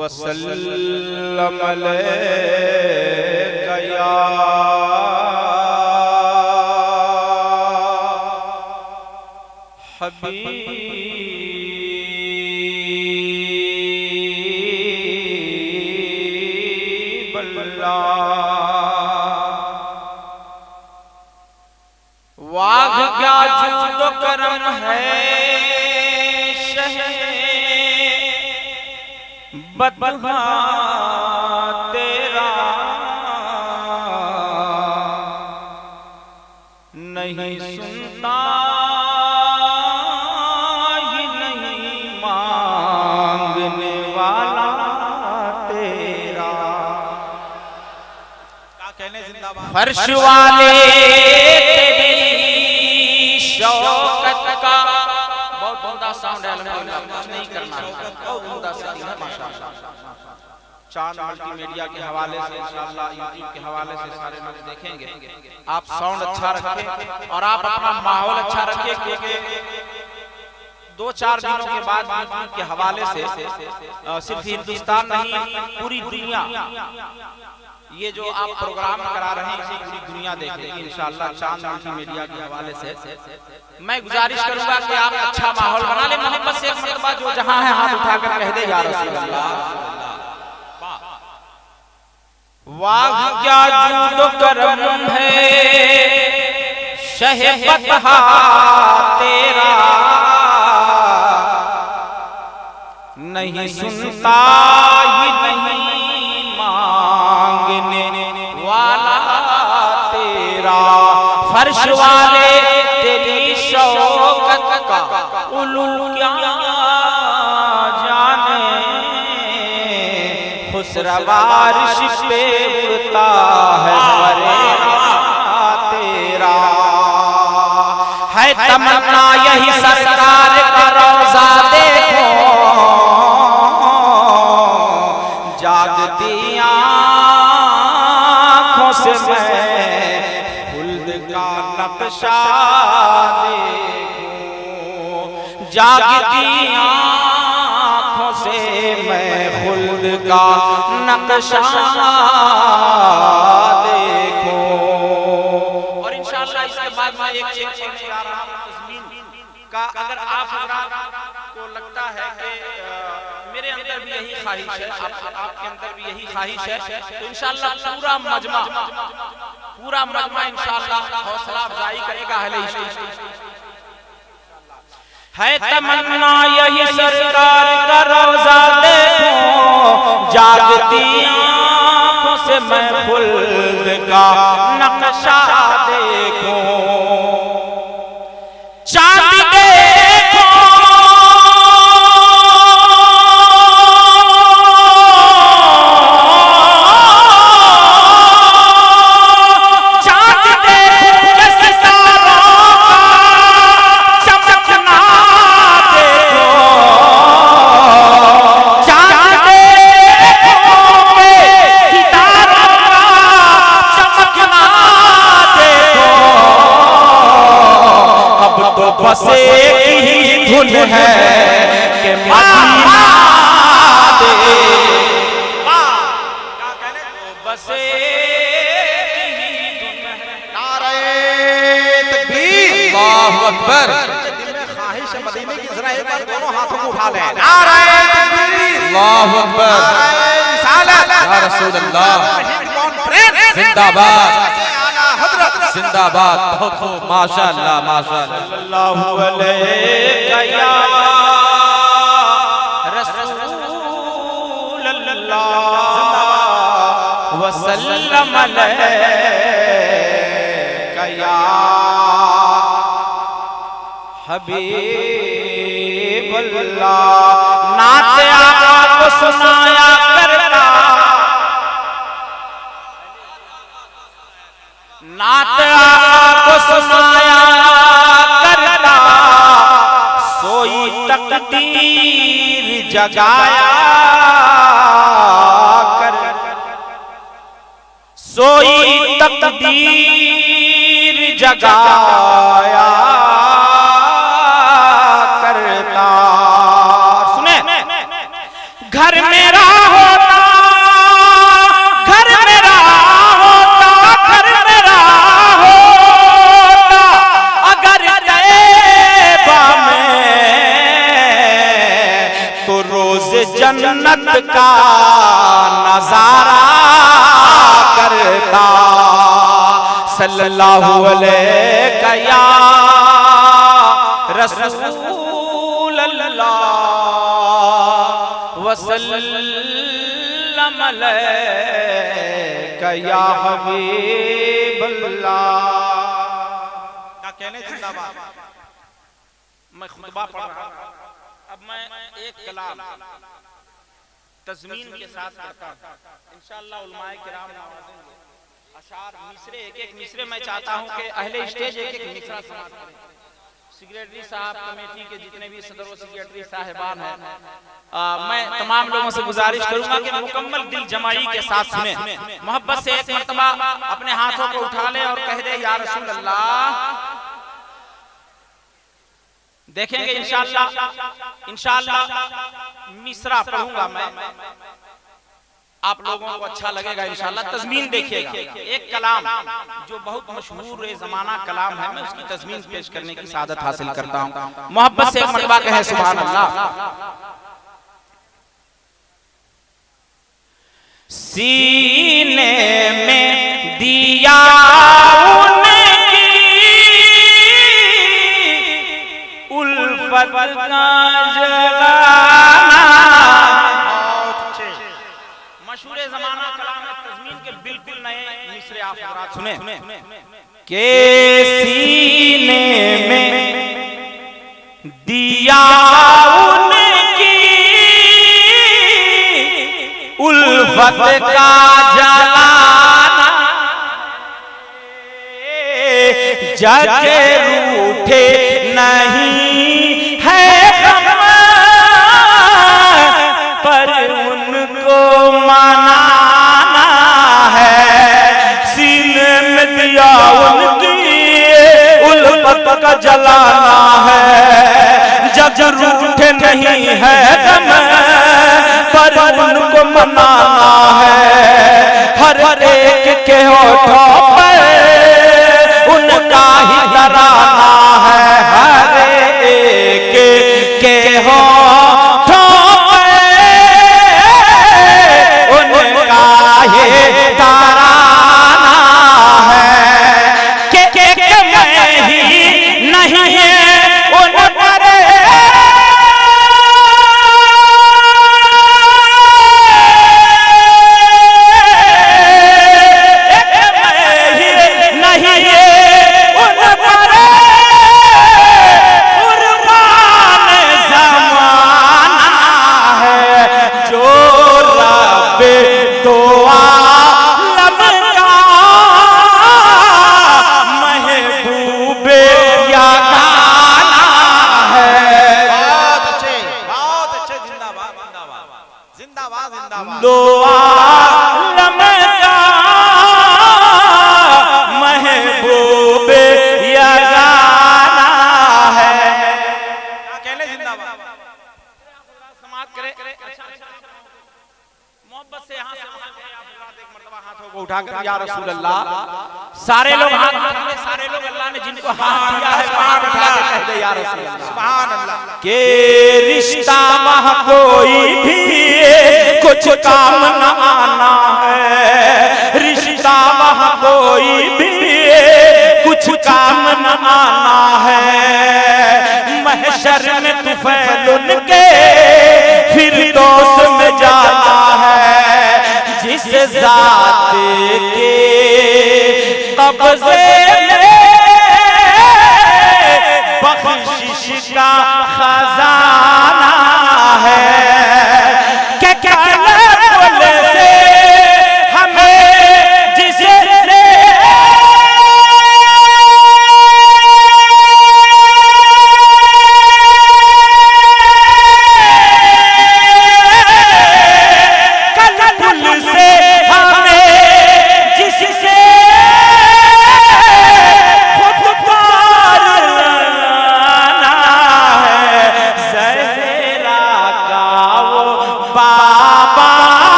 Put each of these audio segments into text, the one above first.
वसल्लम अलैका या हबीबल्लाह। वाह क्या जूद करम है बदहा तेरा, नहीं सुनता ही नहीं मांगने वाला तेरा। क्या कहने जिंदाबाद। फर्श वाले तेरी शौकत का बहुत उम्दा साउंड है, कुछ नहीं करना है, बहुत उम्दा साउंड है माशाअल्लाह। चांद मल्टीमीडिया के हवाले से इंशाअल्लाह यूट्यूब के हवाले से सारे लोग देखेंगे। आप साउंड अच्छा रखें और आप अपना माहौल अच्छा रखें, क्योंकि 2-4 दिनों के बाद यूट्यूब के हवाले से सिर्फ हिंदुस्तान नहीं पूरी दुनिया ये जो आप प्रोग्राम करा रहे हैं इसे पूरी दुनिया देखेगी इंशाअल्लाह चांद मल्टीमीडिया के हवाले से। मैं गुजारिश करूंगा कि आप अच्छा माहौल बना ले। मोहब्बत से एक मरतबा जो जहां है हाथ उठाकर कह दे या रसूल अल्लाह। वाह क्या जूद करम है शहबतहा तेरा, नहीं सुनता ही नहीं मांगने वाला तेरा। फर्श वाले तेरी शौकत का उलू क्या जाने, खुसरवारिश पे उड़ता है तेरा। है तमन्ना यही सरकार का रोजा देखो, जागती आँखों से मैं खुल्द का नक्शा देखूं, जागती आँखों से मैं खुल्द का नक्शा देखूं। और इंशाअल्लाह इसके बाद मैं एक शेर पढ़ने जा रहा हूं तस्मीन का। अगर आप को लगता है कि मेरे अंदर भी यही ख्वाहिश है, आपके अंदर भी यही ख्वाहिश है, तो इंशाअल्लाह पूरा मजमा इंशाअल्लाह हौसला अफजाई करेगा अहले इश्क। है तमन्ना यही सरकार का रोजा देखूं, जागती आँखों से मैं खुल्द का नक्शा देखूं, चांद देखो बस एक ही धुन है कि मदीना दे। क्या कहने? बस एक ही धुन है। नारे तकबीर, अल्लाहु अकबर। दिल में ख्वाहिश है मदीने की, जरा एक बार दोनों हाथों को उठा लें। नारे तकबीर, अल्लाहु अकबर। रिसालत या रसूल अल्लाह जिंदाबाद जिंदाबाद। बहुत खूब माशाअल्लाह माशाअल्लाह। सल्लल्लाहु अलैका या रसूल अल्लाह वसल्लम अलैका या हबीबल्लाह। नाते आका को सुनाया करता, नात को सुनाया करता, सोई तकदीर जगाया कर, सोई तकदीर जगाया करता। सुने घर मेरा हो जन्नत का नजारा करता सल्लल्लाहु अलैहि या रसूल अल्लाह वसल्लम अलैका या हबीब अल्लाह। क्या कहने जिंदाबाद। मैं खुतबा पढ़ रहा हूं, अब मैं एक कलाम तज़मीन के साथ पढ़ता हूं, इंशाअल्लाह उलमाए किराम नवाज़ेंगे। अशार मिसरे एक एक मिसरे मैं चाहता हूं कि अहले स्टेज एक एक मिसरा समाप्त करें। सेक्रेटरी साहब, कमेटी के जितने भी सदर व सेक्रेटरी साहिबान हैं, मैं तमाम लोगों से गुजारिश करूंगा कि मुकम्मल दिल जमाई के साथ सुने, मोहब्बत से एक मर्तबा अपने हाथों को उठा ले और कह दे या रसूल अल्लाह। देखेंगे इंशाअल्लाह मिसरा पढ़ूंगा मैं, आप लोगों को अच्छा लगेगा इंशाअल्लाह। तज़मीन देखिएगा, एक कलाम जो बहुत मशहूर ज़माना कलाम है, मैं उसकी तज़मीन पेश करने की सादत हासिल करता हूं। मोहब्बत से एक मरतबा कहे सुभान अल्लाह। सीने में दिया उनकी उल्फत का जलाना, मशहूर ज़माना कलाम है, तज़मीन के बिल्कुल नए मिसरे आप सुने के सीने में दिया उनकी उल्फत का जलाना, जगे रूठे नहीं है गम पर उनको मनाना है। सीने में दिया उनकी उल्फत का जलाना है, जग रूठे नहीं है गम पर उनको मनाना है। हर एक के होठों पर उनका ही तराना है, हर एक के होठों पर उनका ही तराना है। के मैं ही नहीं है उन पर दो आलम का महबूब यगाना है। कहने जिंदाबाद। समाप्त करे। मोहब्बत से यहाँ से एक मर्तबा हाथों को उठाकर या रसूल अल्लाह। सारे लोग हाथ उठा ले, सारे लोग अल्लाह ने जिनको हाथ दिया है हाथ उठा के कह दे या रसूल अल्लाह। सुभान अल्लाह। के रिश्ता वहाँ कोई भी कुछ काम न आना है, रिश्ता वहाँ कोई भी कुछ काम न आना है। महशर में तुफैल उनके फिर दोस्त में जाना है, जिस जात के कब्ज़े में बख्शिश का खजाना है। क्या बोले से हमें जिसे कल से हमें जिससे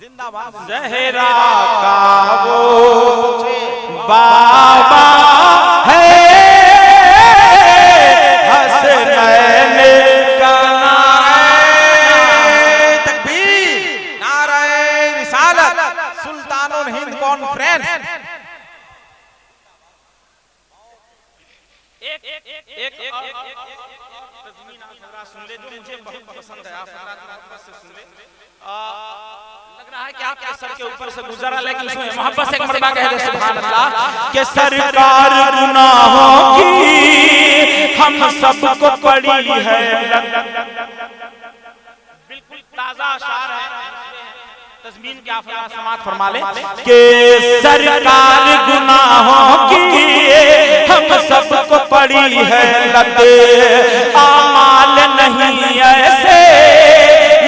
जिंदाबाद। ज़हरा का वो बाबा है, हसनैन का नारे तकबीर, नारे रिसालत, सुल्तानुल हिंद कॉन्फ्रेंस। एक तज़मीन आप हज़रात सुन ले जो मुझे बहुत पसंद है, आप हज़रात मोहब्बत से सुन ले। लग रहा है कि आपके सर के ऊपर से गुजरा, लेकिन सुनिए मोहब्बत से एक मरतबा कह दे सुभान अल्लाह। कि सरकार गुनाहों की हम सबको पड़ी है। बिल्कुल ताजा शार है, तज़मीन के आप समात फरमा ले कि सरकार गुनाहों की हम सबको पड़ी है लत, आमाल नहीं ऐसे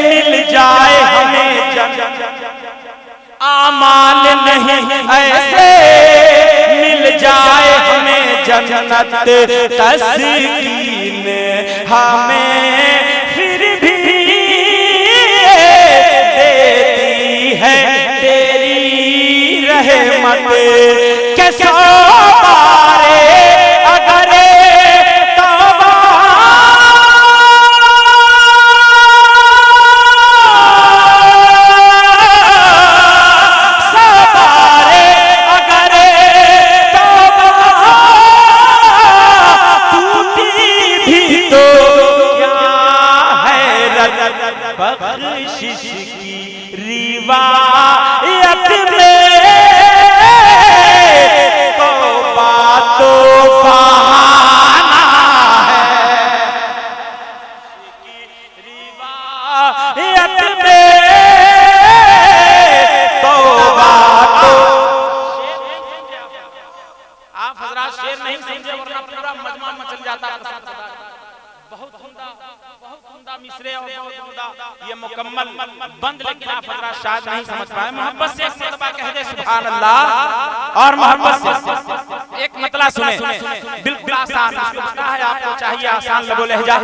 मिल जाए हमें जन्नत, आमाल नहीं ऐसे मिल जाए हमें जन्नत, तस्कीन हमें फिर भी देती है तेरी रहमत। कैसा बारे अगर तौबा सवारे अगर तौबा टूटी भी तो क्या है बख्शिश की रिवायत में, तौबा तो बहाना है रिवायत में, तौबा तो। आप हज़रात शेर नहीं समझे वरना पूरा मजमा मचल जाता। बहुत उम्दा मिसरे और बहुत उम्दा ये मुकम्मल बंद, लेकिन आप हज़रात शायद नहीं समझ पाए। मोहब्बत से एक मरतबा कह दे सुभान अल्लाह, और मोहब्बत से एक मतला सुने, बिल्कुल आसान है, आपको चाहिए आसान लगो लहजा।